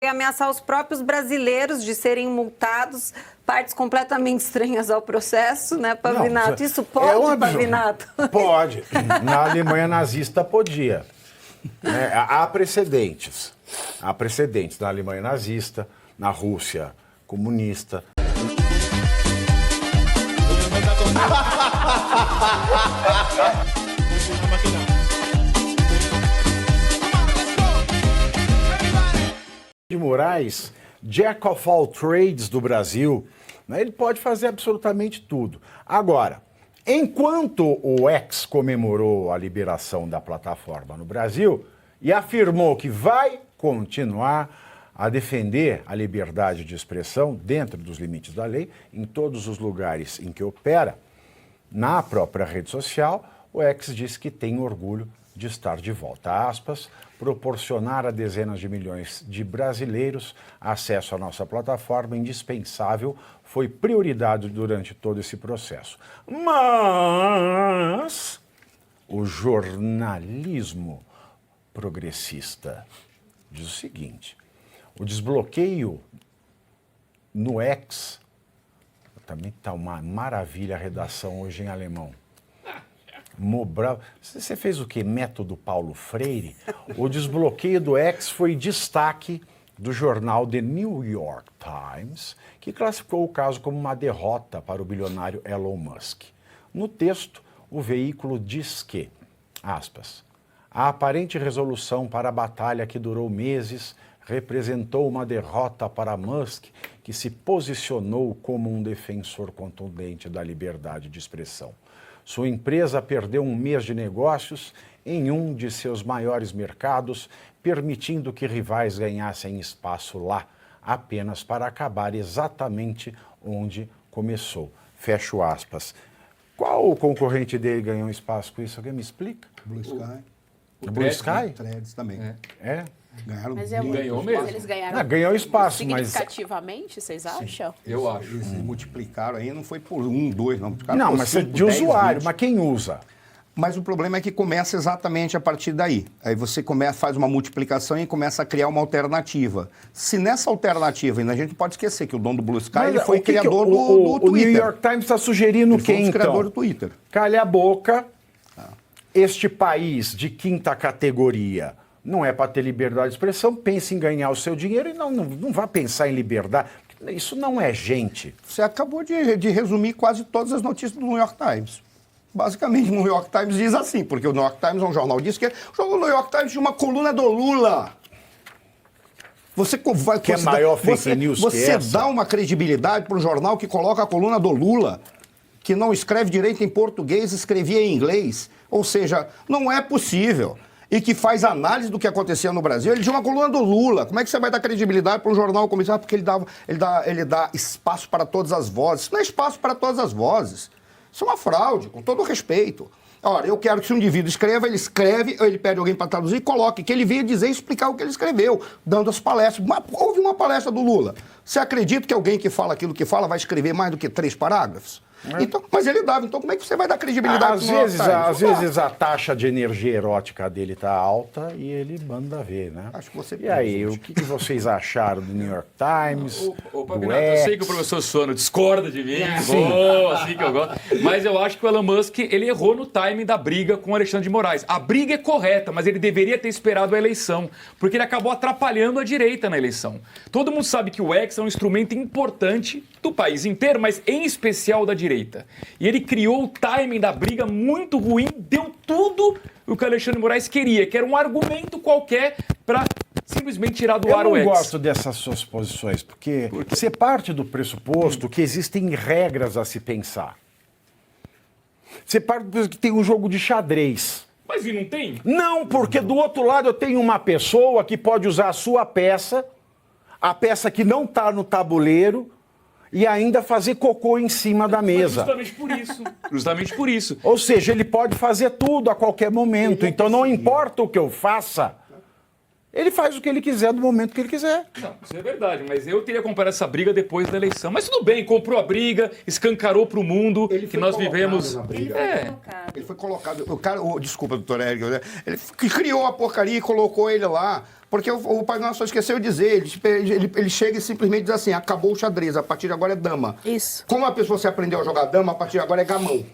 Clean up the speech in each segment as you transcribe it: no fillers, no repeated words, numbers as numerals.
E ameaçar os próprios brasileiros de serem multados, partes completamente estranhas ao processo, né, Pavinato? Isso pode, Pavinato? Pode. Na Alemanha nazista podia. Né? Há precedentes. Há precedentes na Alemanha nazista, na Rússia comunista. De Moraes, Jack of all trades do Brasil, né, ele pode fazer absolutamente tudo. Agora, enquanto o X comemorou a liberação da plataforma no Brasil e afirmou que vai continuar a defender a liberdade de expressão dentro dos limites da lei, em todos os lugares em que opera, na própria rede social, o X disse que tem orgulho de estar de volta, aspas, proporcionar a dezenas de milhões de brasileiros acesso à nossa plataforma indispensável foi prioridade durante todo esse processo. Mas o jornalismo progressista diz o seguinte, o desbloqueio no X, também está uma maravilha a redação hoje em alemão. Mobral. Você fez o quê? Método Paulo Freire? O desbloqueio do X foi destaque do jornal The New York Times, que classificou o caso como uma derrota para o bilionário Elon Musk. No texto, o veículo diz que, aspas, a aparente resolução para a batalha que durou meses representou uma derrota para Musk, que se posicionou como um defensor contundente da liberdade de expressão. Sua empresa perdeu um mês de negócios em um de seus maiores mercados, permitindo que rivais ganhassem espaço lá, apenas para acabar exatamente onde começou. Fecho aspas. Qual o concorrente dele ganhou espaço com isso? Alguém me explica? Blue Sky. O Blue Sky? Threads também. É? Ganharam Mas ganhou mesmo. Eles ganharam Ganhou espaço, mas... significativamente, vocês acham? Eu acho. Eles multiplicaram aí, não foi por 1, 2, não. Multiplicaram Não, por mas 5, de 10, usuário, 20. mas quem usa? Mas o problema é que começa exatamente a partir daí. Aí você faz uma multiplicação e começa a criar uma alternativa. Se nessa alternativa, ainda a gente pode esquecer que o dono do Blue Sky ele foi criador do Twitter. O New York Times está sugerindo Ele foi quem, um dos então? criadores do Twitter. Calha a boca, este país de quinta categoria não é para ter liberdade de expressão, pense em ganhar o seu dinheiro e não vá pensar em liberdade. Isso não é gente. Você acabou de resumir quase todas as notícias do New York Times. Basicamente, o New York Times diz assim, porque o New York Times é um jornal de esquerda. O jornal do New York Times tinha uma coluna do Lula. Você dá uma credibilidade para um jornal que coloca a coluna do Lula, que não escreve direito em português, escrevia em inglês. Ou seja, não é possível. E que faz análise do que acontecia no Brasil. Ele tinha uma coluna do Lula. Como é que você vai dar credibilidade para um jornal como isso? Porque ele dá espaço para todas as vozes. Isso não é espaço para todas as vozes. Isso é uma fraude, com todo respeito. Ora, eu quero que se um indivíduo escreva, ou ele pede alguém para traduzir e coloque, que ele venha dizer e explicar o que ele escreveu, dando as palestras. Houve uma palestra do Lula. Você acredita que alguém que fala aquilo que fala vai escrever mais do que 3 parágrafos? Então, mas ele dava, então como é que você vai dar credibilidade? Às vezes a taxa de energia erótica dele está alta e ele manda ver, né? Acho que você e aí, o que vocês acharam do New York Times? Pavinato, eu sei que o professor Sono discorda de mim, assim que eu gosto, mas eu acho que o Elon Musk ele errou no timing da briga com o Alexandre de Moraes. A briga é correta, mas ele deveria ter esperado a eleição, porque ele acabou atrapalhando a direita na eleição. Todo mundo sabe que o X é um instrumento importante do país inteiro, mas em especial da direita. E ele criou o timing da briga muito ruim, deu tudo o que o Alexandre de Moraes queria, que era um argumento qualquer para simplesmente tirar do ar o X. Eu não gosto dessas suas posições, porque você parte do pressuposto que existem regras a se pensar. Você parte do pressuposto que tem um jogo de xadrez. Mas e não tem? Não, porque do outro lado eu tenho uma pessoa que pode usar a sua peça, a peça que não está no tabuleiro, e ainda fazer cocô em cima da mesa. Justamente por isso. Justamente por isso. Ou seja, ele pode fazer tudo a qualquer momento. Então não importa o que eu faça, Ele faz o que ele quiser do momento que ele quiser. Não, isso é verdade, mas eu teria comprado essa briga depois da eleição. Mas tudo bem, comprou a briga, escancarou para o mundo que nós vivemos. Ele foi colocado. O cara, desculpa, doutor Érico, ele criou a porcaria e colocou ele lá. Porque o Pai Nosso só esqueceu de dizer, ele chega e simplesmente diz assim, acabou o xadrez, a partir de agora é dama. Isso. Como a pessoa se aprendeu a jogar dama, a partir de agora é gamão.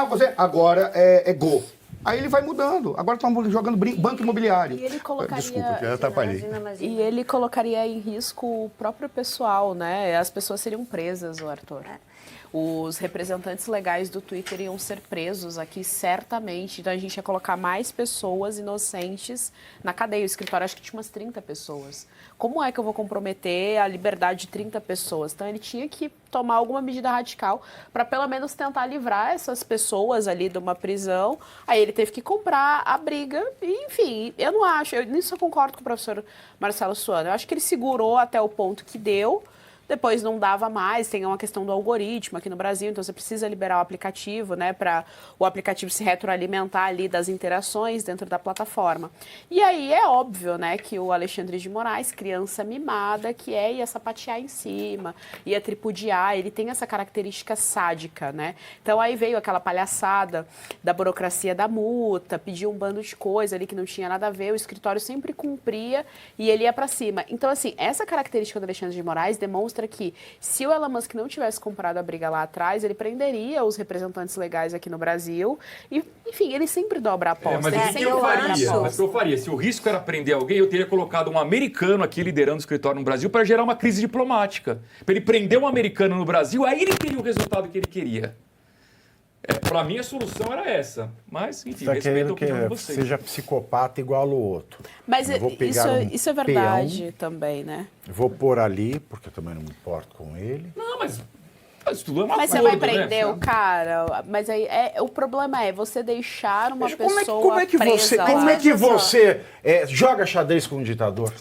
Você agora é go. Aí ele vai mudando. Agora estão jogando banco imobiliário. E ele colocaria... Desculpa, já atrapalhei. E ele colocaria em risco o próprio pessoal, né? As pessoas seriam presas, o Arthur. Os representantes legais do Twitter iam ser presos aqui, certamente. Então, a gente ia colocar mais pessoas inocentes na cadeia. O escritório, acho que tinha umas 30 pessoas. Como é que eu vou comprometer a liberdade de 30 pessoas? Então, ele tinha que tomar alguma medida radical para, pelo menos, tentar livrar essas pessoas ali de uma prisão. Aí, ele teve que comprar a briga. E, enfim, eu não acho... Nisso eu concordo com o professor Marcelo Suano. Eu acho que ele segurou até o ponto que deu. Depois não dava mais, tem uma questão do algoritmo aqui no Brasil, então você precisa liberar o aplicativo, né, para o aplicativo se retroalimentar ali das interações dentro da plataforma. E aí é óbvio, né, que o Alexandre de Moraes, criança mimada, que ia sapatear em cima, ia tripudiar, ele tem essa característica sádica, né? Então aí veio aquela palhaçada da burocracia da multa, pediu um bando de coisa ali que não tinha nada a ver, o escritório sempre cumpria e ele ia para cima. Então, assim, essa característica do Alexandre de Moraes demonstra que se o Elon Musk não tivesse comprado a briga lá atrás, ele prenderia os representantes legais aqui no Brasil e, enfim, ele sempre dobra a aposta. Mas o que eu faria? Mas o que eu faria? Se o risco era prender alguém, eu teria colocado um americano aqui liderando o escritório no Brasil para gerar uma crise diplomática. Para ele prender um americano no Brasil, aí ele teria o resultado que ele queria. Para mim, a solução era essa. Mas, enfim, respeito a opinião de vocês. Seja psicopata igual o outro. Mas isso é verdade também, né? Vou pôr ali, porque eu também não me importo com ele. Não, mas tudo é uma Mas acordo, você vai prender né? o cara. Mas aí o problema é você deixar uma pessoa como é que você joga xadrez com um ditador?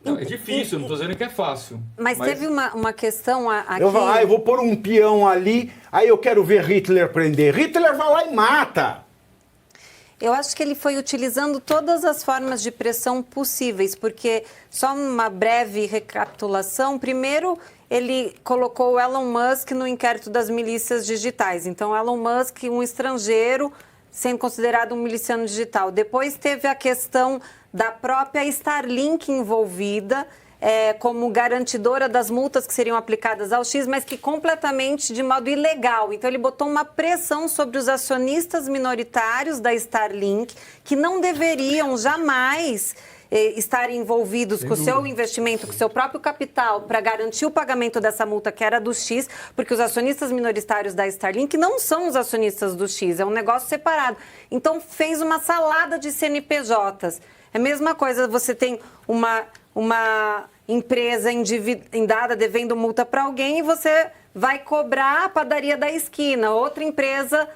Não, é difícil, não estou dizendo que é fácil. Mas teve uma questão aqui... Eu vou pôr um peão ali, aí eu quero ver Hitler prender. Hitler vai lá e mata. Eu acho que ele foi utilizando todas as formas de pressão possíveis, porque, só uma breve recapitulação, primeiro ele colocou o Elon Musk no inquérito das milícias digitais. Então, Elon Musk, um estrangeiro, sendo considerado um miliciano digital. Depois teve a questão da própria Starlink envolvida, como garantidora das multas que seriam aplicadas ao X, mas que completamente de modo ilegal. Então, ele botou uma pressão sobre os acionistas minoritários da Starlink, que não deveriam jamais estar envolvidos com o seu investimento, com o seu próprio capital, para garantir o pagamento dessa multa que era do X, porque os acionistas minoritários da Starlink não são os acionistas do X, é um negócio separado. Então, fez uma salada de CNPJs. É a mesma coisa, você tem uma empresa endividada devendo multa para alguém e você vai cobrar a padaria da esquina. Outra empresa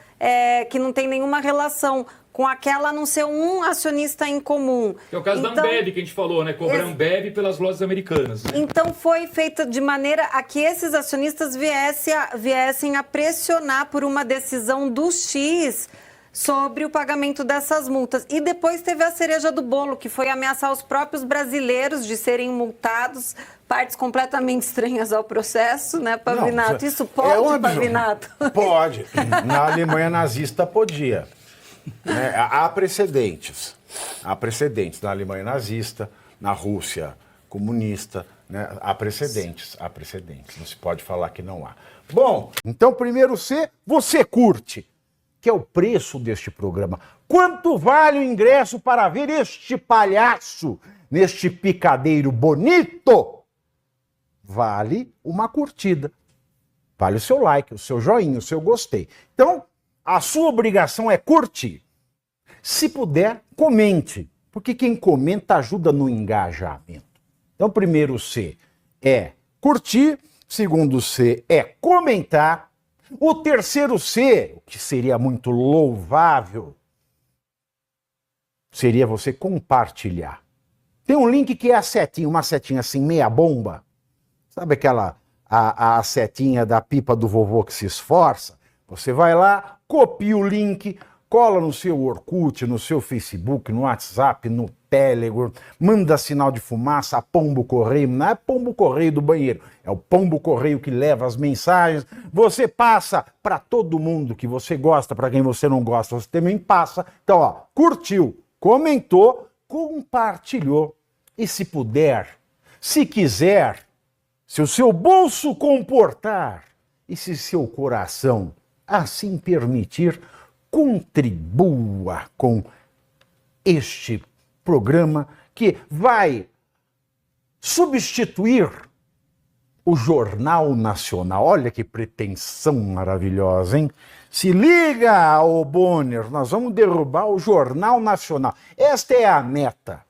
que não tem nenhuma relação com aquela, a não ser um acionista em comum. É o caso da Ambev que a gente falou, né? Cobrar Ambev pelas lojas americanas. Né? Então foi feita de maneira a que esses acionistas viessem a pressionar por uma decisão do X sobre o pagamento dessas multas. E depois teve a cereja do bolo, que foi ameaçar os próprios brasileiros de serem multados, partes completamente estranhas ao processo, né, Pavinato? Isso pode, Pavinato? Pode. Na Alemanha nazista podia. Há precedentes. Há precedentes na Alemanha nazista, na Rússia comunista, né? Há precedentes. Não se pode falar que não há. Bom, então primeiro você curte, que é o preço deste programa. Quanto vale o ingresso para ver este palhaço neste picadeiro bonito? Vale uma curtida. Vale o seu like, o seu joinha, o seu gostei. Então, a sua obrigação é curtir. Se puder, comente, porque quem comenta ajuda no engajamento. Então, primeiro C é curtir, segundo C é comentar, o terceiro C, o que seria muito louvável, seria você compartilhar. Tem um link que é a setinha, uma setinha assim, meia bomba. Sabe aquela a setinha da pipa do vovô que se esforça? Você vai lá, copia o link, cola no seu Orkut, no seu Facebook, no WhatsApp, no Telegram, manda sinal de fumaça, pombo correio, não é pombo correio do banheiro, é o pombo correio que leva as mensagens, você passa para todo mundo que você gosta, para quem você não gosta, você também passa. Então, ó, curtiu, comentou, compartilhou e se puder, se quiser, se o seu bolso comportar e se seu coração assim permitir, contribua com este programa que vai substituir o Jornal Nacional. Olha que pretensão maravilhosa, hein? Se liga, ô Bonner, nós vamos derrubar o Jornal Nacional. Esta é a meta.